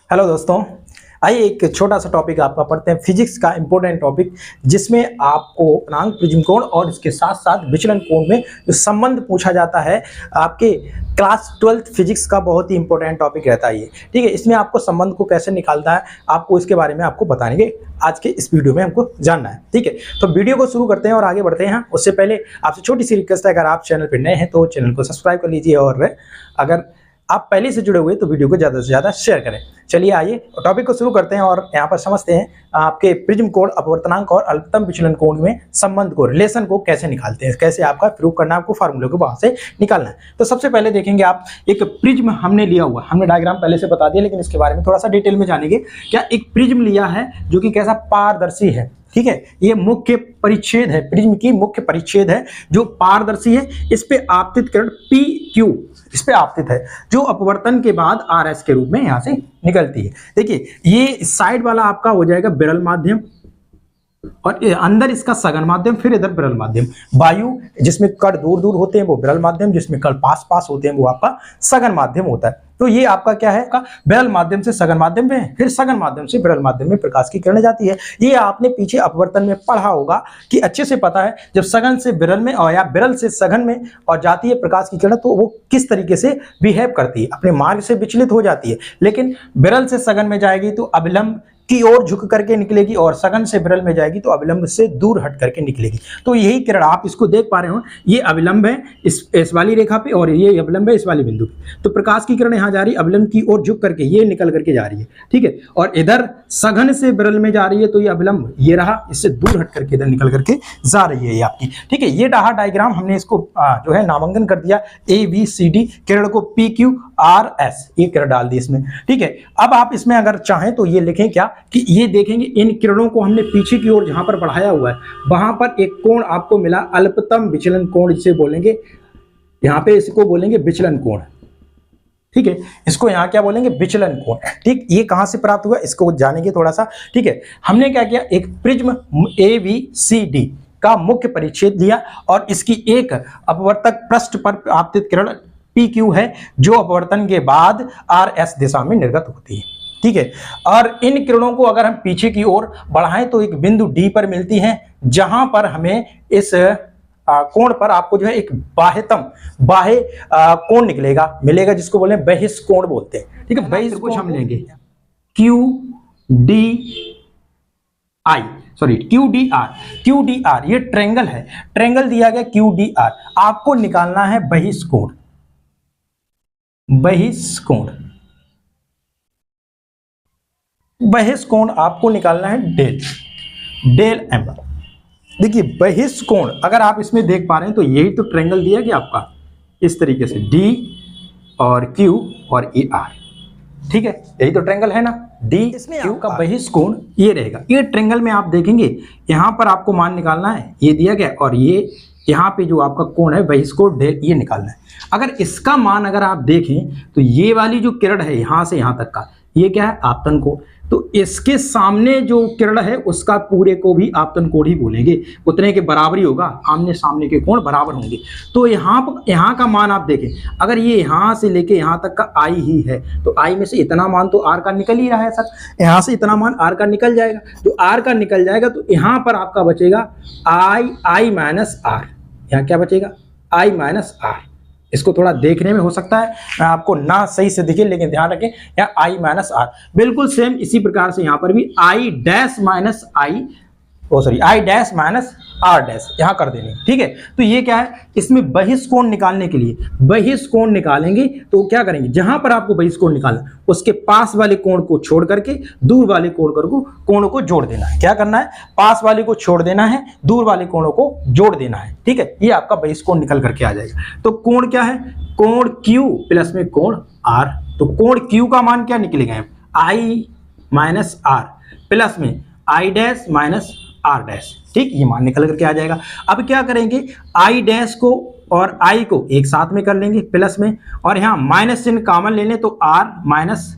Hello दोस्तों, आइए एक छोटा सा टॉपिक आपका पढ़ते हैं, फिजिक्स का इंपॉर्टेंट टॉपिक, जिसमें आपको पूर्णांक प्रिज्म कोण और इसके साथ साथ विचलन कोण में जो संबंध पूछा जाता है। आपके क्लास 12th फिजिक्स का बहुत ही इंपॉर्टेंट टॉपिक रहता है ये, ठीक है। इसमें आपको संबंध को कैसे निकालना है, आपको इसके बारे में आपको बताएंगे आज के इस वीडियो में, हमको जानना है, ठीक है। तो वीडियो को शुरू करते हैं और आगे बढ़ते हैं। उससे पहले आपसे छोटी सी रिक्वेस्ट है, अगर आप चैनल पर नए हैं तो चैनल को सब्सक्राइब कर लीजिए, और अगर आप पहले से जुड़े हुए तो वीडियो को ज़्यादा से ज़्यादा शेयर करें। चलिए आइए टॉपिक को शुरू करते हैं और यहाँ पर समझते हैं आपके प्रिज्म कोण, अपवर्तनांक और अल्पतम विचलन कोण में संबंध को, रिलेशन को कैसे निकालते हैं, कैसे आपका प्रूव करना है, आपको फार्मूले को वहाँ से निकालना है। तो सबसे पहले देखेंगे आप, एक प्रिज्म हमने लिया हुआ, हमने डायग्राम पहले से बता दिया, लेकिन इसके बारे में थोड़ा सा डिटेल में जानेंगे। क्या एक प्रिज्म लिया है जो कि कैसा पारदर्शी है, ठीक है। ये मुख्य परिच्छेद है, प्रिज्म की मुख्य परिच्छेद है जो पारदर्शी है। इस पे आपतित किरण PQ इस पे आपतित है, जो अपवर्तन के बाद RS के रूप में यहां से निकलती है। देखिए ये साइड वाला आपका हो जाएगा विरल माध्यम, और अंदर इसका सघन माध्यम, फिर इधर विरल माध्यम। वायु जिसमें कण दूर दूर होते हैं वो विरल माध्यम, जिसमें कण पास पास होते हैं वो आपका सघन माध्यम होता है। तो ये आपका क्या है, का विरल माध्यम से सघन माध्यम में, फिर सघन माध्यम से विरल माध्यम में प्रकाश की किरण जाती है। ये आपने पीछे अपवर्तन में पढ़ा होगा कि अच्छे से पता है, जब सघन से विरल में और या विरल से सघन में और जाती है प्रकाश की किरण, तो वो किस तरीके से बिहेव करती है, अपने मार्ग से विचलित हो जाती है। लेकिन विरल से सघन में जाएगी तो अभिलंब की ओर झुक करके निकलेगी, और सघन से विरल में जाएगी तो अविलंब से दूर हट करके निकलेगी। तो यही किरण आप इसको देख पा रहे हो, ये अविलंब है इस वाली रेखा पे, और ये अविलंब है इस वाली बिंदु पे। तो प्रकाश की किरण यहाँ जा रही है, अविलंब की ओर झुक करके ये निकल करके जा रही है, ठीक है। और इधर सघन से विरल में जा रही है, तो ये अविलंब ये रहा, इससे दूर हट करके इधर निकल करके जा रही है ये आपकी, ठीक है। ये रहा डायग्राम, हमने इसको जो है नामांकन कर दिया, ABCD किरण को PQRS ये किरण डाल दी इसमें, ठीक है। अब आप इसमें अगर चाहें तो ये लिखें क्या कि ये देखेंगे इन किरणों को हमने पीछे की ओर जहां पर बढ़ाया हुआ है, वहां पर एक कोण आपको मिला, अल्पतम विचलन कोण जिसे बोलेंगे, यहां पे इसको बोलेंगे विचलन कोण, ठीक है। इसको यहां क्या बोलेंगे, विचलन कोण, ठीक। ये कहां से प्राप्त हुआ इसको जानेंगे थोड़ा सा, ठीक है। हमने क्या किया, एक प्रिज्म ABCD का मुख्य परिच्छेद लिया, और इसकी एक अपवर्तक पृष्ठ पर आपतित किरण PQ है, जो अपवर्तन के बाद RS दिशा में निर्गत होती है, ठीक है। और इन किरणों को अगर हम पीछे की ओर बढ़ाएं तो एक बिंदु D पर मिलती हैं, जहां पर हमें इस कोण पर आपको जो है एक बाह्य कोण मिलेगा, जिसको बोले बहिष्कोण बोलते हैं, ठीक है। बहिष्कोण हम लेंगे QDR, ये ट्रायंगल है, ट्रायंगल दिया गया QDR, आपको निकालना है बहिष्कोण आपको निकालना है डेल M। देखिए बहिष्कोण अगर आप इसमें देख पा रहे हैं तो यही तो ट्रायंगल दिया गया आपका, इस तरीके से D और Q और ये R, ठीक है। यही तो ट्रायंगल है ना, D Q का बहिष्कोण ये रहेगा। ये ट्रायंगल में आप देखेंगे यहाँ पर आपको मान निकालना है, ये दिया गया, और ये यहाँ पे जो आपका कोण है बहिष्कोण डेल ये निकालना है। अगर इसका मान अगर आप देखें तो ये वाली जो किरण है यहाँ से यहाँ तक का, ये क्या है, आपतन कोण। तो इसके सामने जो किरण है उसका पूरे को भी आपतन कोण ही बोलेंगे, उतने के बराबर ही होगा, आमने सामने के कोण बराबर होंगे। तो यहाँ का मान आप देखें, अगर ये यहाँ से लेके यहाँ तक का I ही है, तो I में से इतना मान तो R का निकल ही रहा है सर, यहाँ से इतना मान R का निकल जाएगा। तो R का निकल जाएगा तो यहाँ पर आपका बचेगा I माइनस R, यहाँ क्या बचेगा, I माइनस R। इसको थोड़ा देखने में हो सकता है मैं आपको ना सही से दिखे, लेकिन ध्यान रखें यहाँ I माइनस R, बिल्कुल सेम इसी प्रकार से यहाँ पर भी I dash minus R dash यहाँ कर देंगे, ठीक है। तो ये क्या है, इसमें बहिष्कोण निकालने के लिए बहिष्कोण निकालेंगे तो क्या करेंगे, जहां पर आपको बहिष्कोण निकालना उसके पास वाले कोण को छोड़ करके दूर वाले कोण को जोड़ देना है। क्या करना है, पास वाले को छोड़ देना है, दूर वाले कोणों को जोड़ देना है, ठीक है। ये आपका बहिष्कोण निकल करके आ जाएगा। तो कोण क्या है, कोण Q प्लस में कोण R। तो कोण Q का मान क्या निकलेगा, I माइनस R प्लस में I dash minus R dash, ठीक, ये मान निकल करके आ जाएगा। अब क्या करेंगे, I डैश को और I को एक साथ में कर लेंगे प्लस में, और यहाँ माइनस चिन्ह कॉमन ले लें तो R माइनस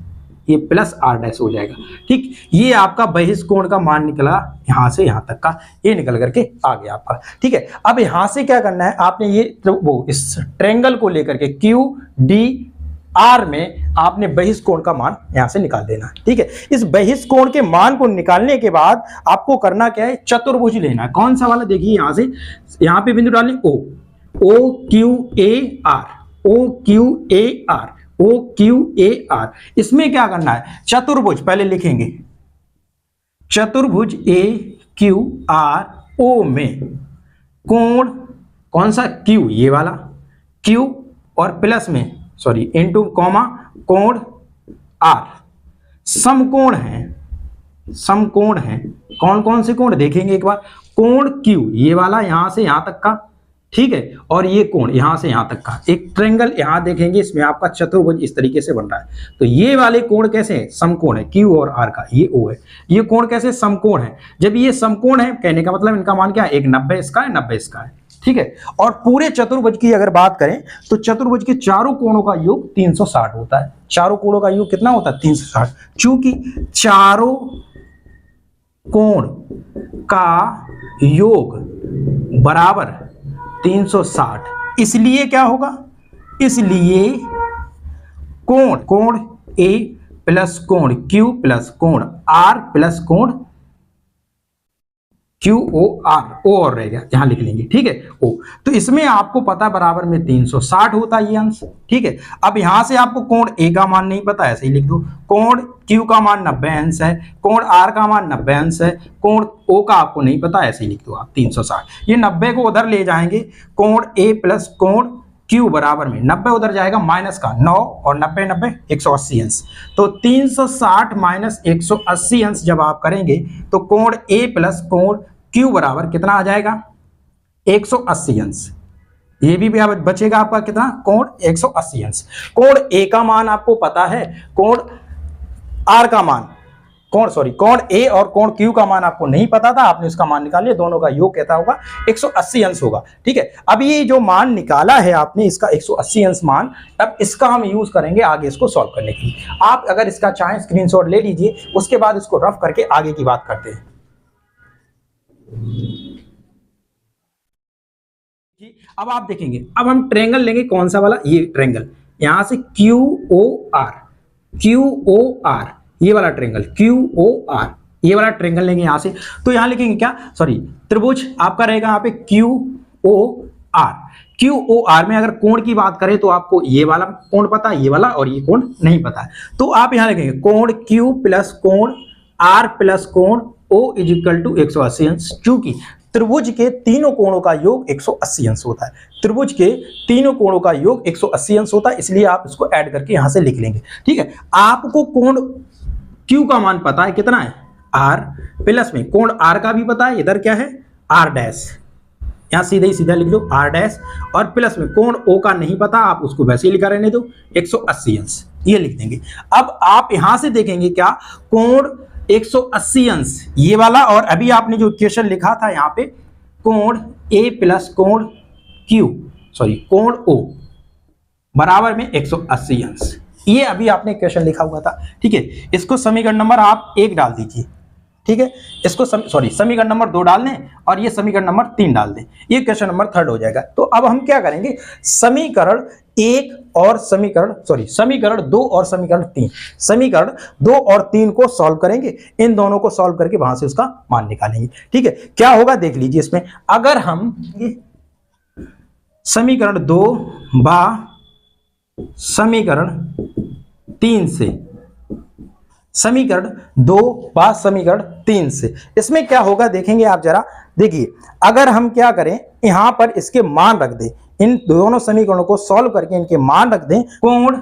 ये प्लस R डैश हो जाएगा, ठीक। ये आपका बहिष्कोण का मान निकला, यहाँ से यहाँ तक का ये निकल करके आ गया आपका, ठीक है। अब यहाँ से क्या करना है, आपने ये वो इस ट्रायंगल को लेकर के QD आर में आपने बहिष्कोण का मान यहां से निकाल देना है। ठीक है, इस बहिष्कोण के मान को निकालने के बाद आपको करना क्या है, चतुर्भुज लेना है। कौन सा वाला, देखिए यहां से, यहां पे बिंदु डालें O, O Q A R, O Q A R, O Q A R. इसमें क्या करना है, चतुर्भुज पहले लिखेंगे, चतुर्भुज ए क्यू आर ओ में कोण कौन सा, क्यू, ये वाला क्यू, और प्लस में सॉरी इनटू कॉमा कोण आर। समकोण है, समकोण है, कौन कौन से कोण देखेंगे एक बार, कोण क्यू ये वाला यहां से यहां तक का, ठीक है, और ये कोण यहां से यहां तक का, एक ट्रायंगल यहां देखेंगे, इसमें आपका चतुर्भुज इस तरीके से बन रहा है। तो ये वाले कोण कैसे हैं, समकोण है, क्यू और आर का, ये ओ है, ये कोण कैसे समकोण है। जब ये समकोण है कहने का मतलब इनका मान क्या है, एक 90 इसका है, 90 इसका है, ठीक है। और पूरे चतुर्भुज की अगर बात करें तो चतुर्भुज के चारों कोणों का योग 360 होता है। चारों कोणों का योग कितना होता है, 360। चूंकि चारों कोण का योग बराबर 360, इसलिए क्या होगा, इसलिए कोण ए प्लस कोण क्यू प्लस कोण आर प्लस कोण क्यू ओ आर, ओ और रह गया यहां लिख लेंगे, ठीक है, ओ। तो इसमें आपको पता बराबर में 360 होता है ये अंश, ठीक है। अब यहां से आपको कोण ए का मान नहीं पता, ऐसे ही लिख दो, कोण क्यू का मान 90 अंश है, कोण आर का मान 90 अंश है, कोण ओ का आपको नहीं पता, ऐसे ही लिख दो आप 360। ये 90 को उधर ले जाएंगे, कोण ए प्लस कोण क्यू बराबर में 90 उधर जाएगा माइनस का 9 और 90 90 180 अंश। तो 360 माइनस 180 अंश जब आप करेंगे तो कोण ए प्लस कोण क्यू बराबर कितना आ जाएगा, 180 अंश। ये भी बचेगा आपका कितना, कोण 180 अंश। कोण ए का मान आपको पता है, कोण आर का मान, कोण ए और कोण क्यू का मान आपको नहीं पता था, आपने उसका मान निकाल लिया, दोनों का योग कहता होगा 180 अंश होगा, ठीक है। अब ये जो मान निकाला है आपने इसका 180 अंश मान, अब इसका हम यूज करेंगे आगे इसको सॉल्व करने के लिए। आप अगर इसका चाहें स्क्रीनशॉट ले लीजिए, उसके बाद इसको रफ करके आगे की बात करते हैं। अब आप देखेंगे, अब हम ट्रायंगल लेंगे, कौन सा वाला, ये ट्रायंगल, यहां से क्यू ओ आर, ये वाला ट्रायंगल क्यू ओ आर, ये वाला ट्रायंगल लेंगे यहां से। तो यहां लिखेंगे क्या, सॉरी त्रिभुज आपका रहेगा यहां पे Q O R. Q O R में अगर कोण की बात करें तो आपको ये वाला कोण पता है, ये वाला, और ये कोण नहीं पता है। तो आप यहां लिखेंगे कोण क्यू प्लस कोण आर प्लस कोण ओ इज इक्वल टू 180 अंश। चूंकि त्रिभुज के तीनों कोणों का योग 180 अंश होता है, त्रिभुज के तीनों कोणों का योग 180 अंश होता है, इसलिए आप इसको ऐड करके यहां से लिख लेंगे, ठीक है। आपको कोण क्यू का मान पता है कितना है, आर, प्लस में कोण आर का भी पता है, इधर क्या है आर डैश, यहां सीधे ही सीधा लिख दो आर डैश, और प्लस में कोण ओ का नहीं पता, आप उसको वैसे ही लिखा रहने दो 180 अंश, ये लिख देंगे। अब आप यहां से देखेंगे क्या, कोण 180 अंश ये वाला, और अभी आपने जो इक्वेशन लिखा था यहाँ पे कोण ए प्लस कोण क्यू, सॉरी कोण ओ बराबर में 180 अंश, ये अभी आपने इक्वेशन लिखा हुआ था, ठीक है। इसको समीकरण नंबर आप 1 डाल दीजिए, ठीक है, इसको समीकरण नंबर 2 डाल दें और ये समीकरण नंबर 3 डाल दें, ये क्वेश्चन नंबर 3 हो जाएगा। तो अब हम क्या करेंगे, समीकरण 1 और समीकरण 2 और समीकरण 3, समीकरण 2 और 3 को सॉल्व करेंगे, इन दोनों को सॉल्व करके वहां से उसका मान निकालेंगे, ठीक है। क्या होगा देख लीजिए, इसमें अगर हम समीकरण 2 बा समीकरण 3 से, समीकरण 2 बा समीकरण 3 से, इसमें क्या होगा देखेंगे आप जरा, देखिए अगर हम क्या करें, यहां पर इसके मान रख दें, इन दोनों समीकरणों को सॉल्व करके इनके मान रख दें, कोण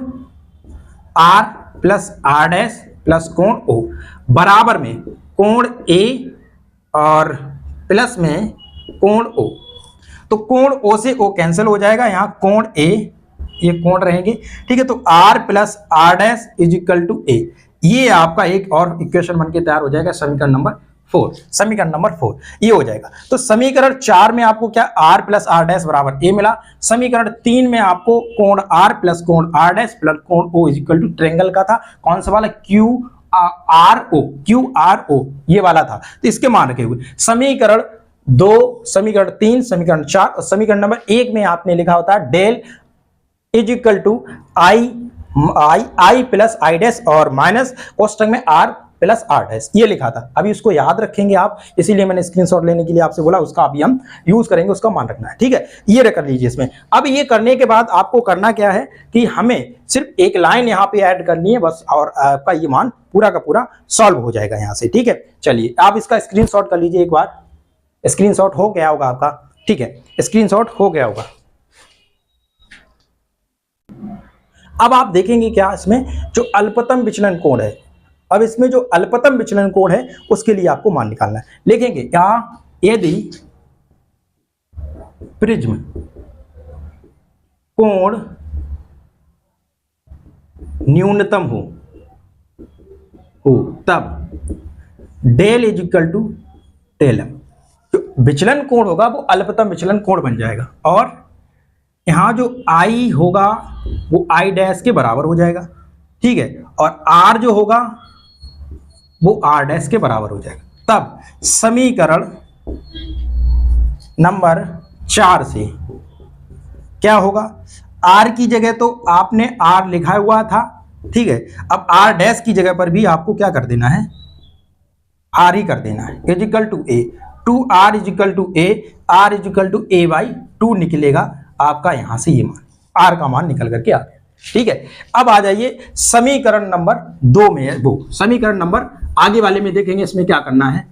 R plus R dash plus कोण ओ बराबर में कोण ए और प्लस में कोण ओ। तो कोण ओ से ओ कैंसिल हो जाएगा, यहां कोण ए, ये कोण रहेंगे, ठीक है। तो R plus R dash is equal to A, ये आपका एक और इक्वेशन बनके तैयार हो जाएगा, समीकरण नंबर 4, समीकरण नंबर 4 ये हो जाएगा। तो समीकरण 4 में आपको क्या, आर प्लस आर डैश बराबर ए मिला, समीकरण 3 में आपको कोण आर प्लस कोण आर डैश प्लस कोण O is equal to triangle का था, कौन सा वाला, क्यू आर ओ, ये वाला था, तो इसके मान रखे हुए। समीकरण 2, समीकरण 3, समीकरण 4 और समीकरण नंबर 1 में आपने लिखा होता है del is equal to I I plus I dash और माइनस कोष्टक में आर प्लस आर डैश, ये लिखा था। अभी इसको याद रखेंगे आप, इसीलिए मैंने स्क्रीनशॉट लेने के लिए आपसे बोला, उसका अभी हम यूज करेंगे, उसका मान रखना है, ठीक है। ये कर लीजिए इसमें। अब ये करने के बाद आपको करना क्या है कि हमें सिर्फ एक लाइन यहाँ पे ऐड करनी है बस, और आपका ये मान पूरा का पूरा सॉल्व हो जाएगा यहाँ से, ठीक है। चलिए आप इसका स्क्रीनशॉट कर लीजिए एक बार। स्क्रीनशॉट हो गया होगा आपका, ठीक है, स्क्रीनशॉट हो गया होगा। अब आप देखेंगे क्या इसमें जो अल्पतम विचलन कोण है, अब इसमें जो अल्पतम विचलन कोण है उसके लिए आपको मान निकालना है। लिखेंगे यहां यदि प्रिज्म कोण न्यूनतम हो तब del is equal to del M, जो विचलन कोण होगा वो अल्पतम विचलन कोण बन जाएगा, और यहां जो आई होगा वो आई डैश के बराबर हो जाएगा, ठीक है, और आर जो होगा वो आर डैश के बराबर हो जाएगा। तब समीकरण नंबर 4 से क्या होगा, आर की जगह तो आपने आर लिखा हुआ था, ठीक है, अब आर डैश की जगह पर भी आपको क्या कर देना है, आर ही कर देना है, is equal to A, 2r is equal to A, R is equal to A by 2 निकलेगा आपका यहां से ये मान, आर का मान निकल करके आ गया, ठीक है। अब आ जाइए समीकरण नंबर 2 में है वो, समीकरण नंबर आगे वाले में देखेंगे इसमें क्या करना है।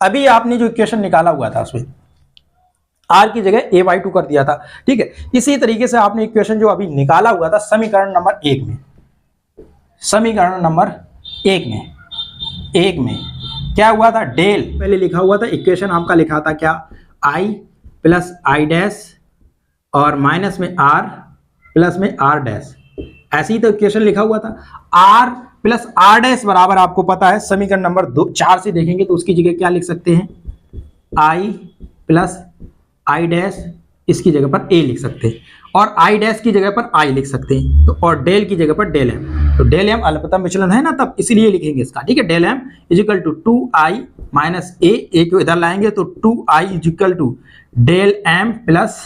अभी आपने जो इक्वेशन निकाला हुआ था उसमें आर की जगह a बाई 2 कर दिया था, ठीक है। इसी तरीके से आपने इक्वेशन जो अभी निकाला हुआ था समीकरण नंबर 1 में, समीकरण नंबर 1 में क्या हुआ था, डेल पहले लिखा हुआ था, इक्वेशन आपका लिखा था क्या, i प्लस आई डैश और माइनस में r प्लस में r डैश, ऐसे ही तो इक्वेशन लिखा हुआ था। r प्लस r डैश बराबर आपको पता है समीकरण नंबर 4 से देखेंगे तो उसकी जगह क्या लिख सकते हैं, i प्लस आई डैश, इसकी जगह पर a लिख सकते हैं, और आई डैश की जगह पर i लिख सकते हैं, तो और डेल की जगह पर डेल m, तो डेल m अल्पतम विचलन है ना, तब इसीलिए लिखेंगे इसका, ठीक है। Del m is equal to 2i minus a को इधर लाएंगे तो 2i is equal to del m plus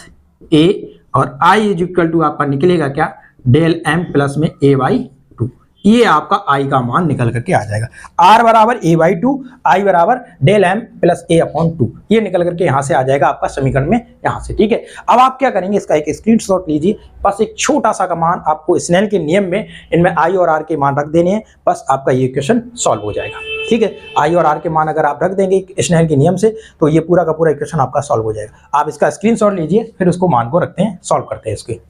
a, और i इज इक्वल टू आपका निकलेगा क्या, डेल m प्लस में a बाई 2, ये आपका i का मान निकल करके आ जाएगा। r बराबर a बाई 2, i बराबर del m plus a upon 2, ये निकल करके यहाँ से आ जाएगा आपका समीकरण में यहाँ से, ठीक है। अब आप क्या करेंगे, इसका एक स्क्रीनशॉट लीजिए, बस एक छोटा सा का मान आपको स्नेल के नियम में इनमें i और r के मान रख देने हैं, बस आपका ये इक्वेशन सॉल्व हो जाएगा, ठीक है। i और r के मान अगर आप रख देंगे स्नेल के नियम से तो ये पूरा का पूरा इक्वेशन आपका सॉल्व हो जाएगा। आप इसका स्क्रीनशॉट लीजिए, फिर उसको मान को रखते हैं, सॉल्व करते हैं इसके।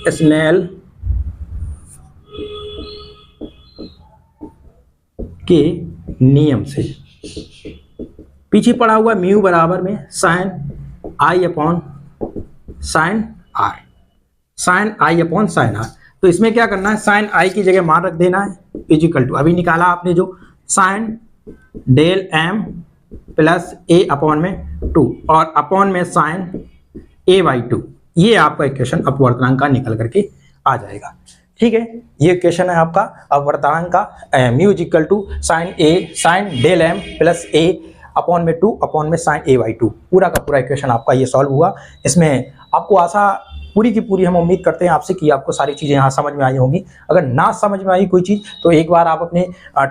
स्नेल के नियम से पीछे पड़ा हुआ म्यू बराबर में sine I upon sine R, sine I upon sine R, तो इसमें क्या करना है, साइन आई की जगह मान रख देना है, इजिकल टू अभी निकाला आपने जो sign del M plus A upon में 2 और अपॉन में साइन ए बाई 2, ये आपका इक्वेशन अपवर्तनांक का निकल करके आ जाएगा, ठीक है। ये इक्वेशन है आपका अपवर्तनांक का, mu is equal to sine A sine del M plus A upon में 2 अपॉन में साइन ए बाई 2, पूरा का पूरा इक्वेशन आपका ये सॉल्व हुआ। इसमें आपको आशा पूरी की पूरी हम उम्मीद करते हैं आपसे कि आपको सारी चीज़ें यहाँ समझ में आई होंगी। अगर ना समझ में आई कोई चीज़ तो एक बार आप अपने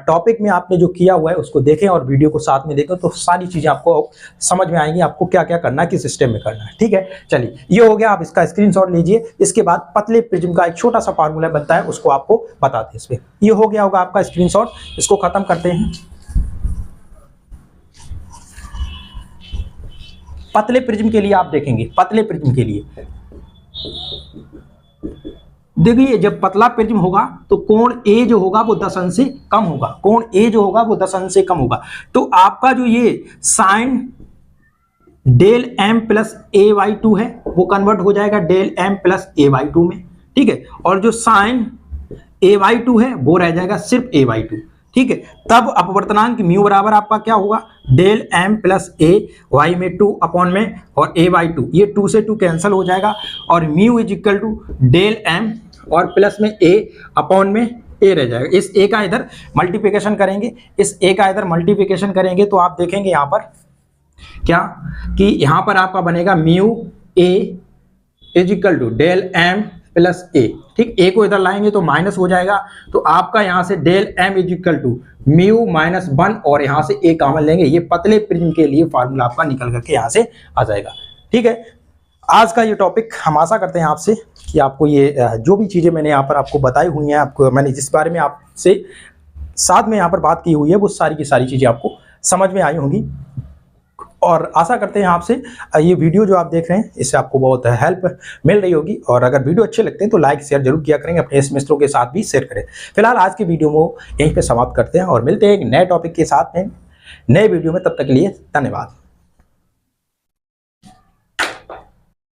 टॉपिक में आपने जो किया हुआ है उसको देखें और वीडियो को साथ में देखें, तो सारी चीज़ें आपको समझ में आएंगी, आपको क्या क्या करना है, किस सिस्टम में करना है, ठीक है। चलिए ये हो गया, आप इसका स्क्रीनशॉट लीजिए। इसके बाद पतले प्रिज्म का एक छोटा सा फार्मूला बनता है, उसको आपको बताते हैं इसमें। ये हो गया होगा आपका स्क्रीनशॉट, इसको खत्म करते हैं। पतले प्रिज्म के लिए आप देखेंगे, पतले प्रिज्म के लिए देखिए जब पतला प्रिज्म होगा तो कोण ए जो होगा वो 10 अंश से कम होगा, कोण ए जो होगा वो 10 अंश से कम होगा, तो आपका जो ये sine del M plus A by 2 है वो कन्वर्ट हो जाएगा del M plus A by 2 में, ठीक है, और जो साइन ए बाई 2 है वो रह जाएगा सिर्फ ए बाई 2, ठीक है। तब अपवर्तनांक म्यू बराबर आपका क्या होगा, डेल एम प्लस ए वाई में 2 अपॉन में और ए बाई 2, ये 2 से 2 कैंसिल हो जाएगा, और mu is equal to del M और प्लस में ए अपॉन में ए रह जाएगा। इस ए का इधर मल्टीप्लिकेशन करेंगे, इस ए का इधर मल्टीप्लिकेशन करेंगे तो आप देखेंगे यहाँ पर क्या कि यहाँ पर आपका बनेगा mu A is equal to del M plus A. ठीक, ए को इधर लाएंगे तो माइनस हो जाएगा, तो आपका यहां से del M is equal to mu minus 1 और यहां से ए कॉमन लेंगे। ये पतले प्रिज्म के लिए फार्मूला आपका निकल करके यहां से आ जाएगा। ठीक है, आज का ये टॉपिक हम आशा करते हैं आपसे कि आपको ये जो भी चीज़ें मैंने यहाँ पर आपको बताई हुई हैं, आपको मैंने जिस बारे में आपसे साथ में यहाँ पर बात की हुई है, वो सारी की सारी चीज़ें आपको समझ में आई होंगी। और आशा करते हैं आपसे ये वीडियो जो आप देख रहे हैं इससे आपको बहुत हेल्प मिल रही होगी। और अगर वीडियो अच्छे लगते हैं तो लाइक शेयर जरूर किया करेंगे, अपने मित्रों के साथ भी शेयर करें। फिलहाल आज की वीडियो को यहीं पे समाप्त करते हैं और मिलते हैं एक नए टॉपिक के साथ में नए वीडियो में। तब तक के लिए धन्यवाद।